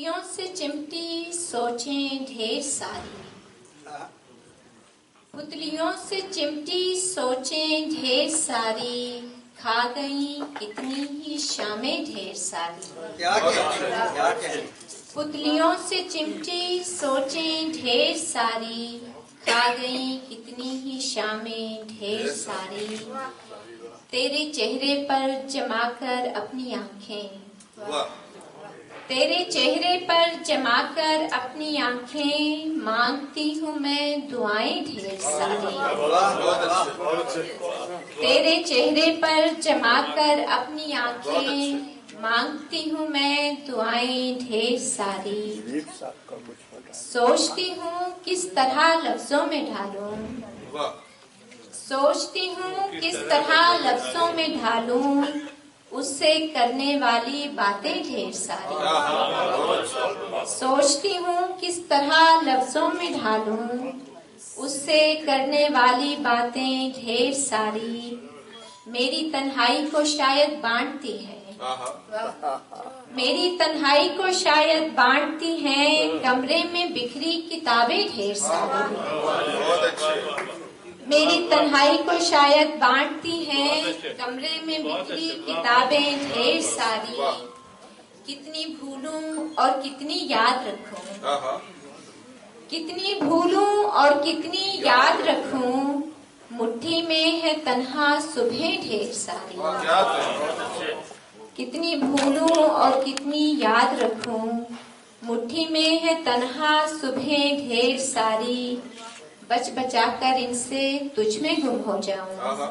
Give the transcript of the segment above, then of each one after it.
पुतलियों से चिमटी सोचें ढेर सारी, पुतलियों से चिमटी सोचें ढेर सारी, खा गई कितनी ही शामें ढेर सारी। पुतलियों से चिमटी सोचें ढेर सारी, खा गई कितनी ही शामें ढेर सारी। तेरे चेहरे पर जमाकर अपनी आंखें, तेरे चेहरे पर जमाकर अपनी आंखें, मांगती हूँ मैं दुआएं ढेर सारी। तेरे चेहरे पर जमाकर अपनी आंखें, मांगती हूँ मैं दुआएं ढेर सारी। सोचती हूँ किस तरह लफ्जों में ढालूं, सोचती हूँ किस तरह लफ्जों में ढालूं, उससे करने वाली बातें ढेर सारी। सोचती हूँ किस तरह लफ्जों में ढालूं, उससे करने वाली बातें ढेर सारी। मेरी तन्हाई को शायद बांटती है, मेरी तन्हाई को शायद बांटती है, कमरे में बिखरी किताबें ढेर सारी। मेरी तन्हाई को शायद बांटती है, कमरे में बिखरी किताबें ढेर सारी। कितनी भूलूं और कितनी याद रखूं, कितनी भूलूं और कितनी याद रखूं, मुट्ठी में है तन्हा सुबह ढेर सारी। कितनी भूलूं और कितनी याद रखूं, मुट्ठी में है तन्हा सुबह ढेर सारी। बच बचा कर इनसे तुझ में गुम हो जाऊं,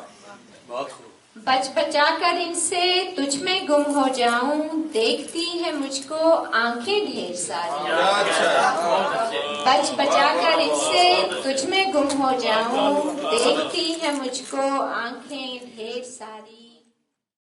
बच बचा कर इनसे तुझ में गुम हो जाऊं, देखती है मुझको आंखें ढेर सारी। बच बचा कर इनसे तुझ में गुम हो जाऊं, देखती है मुझको आंखें ढेर सारी।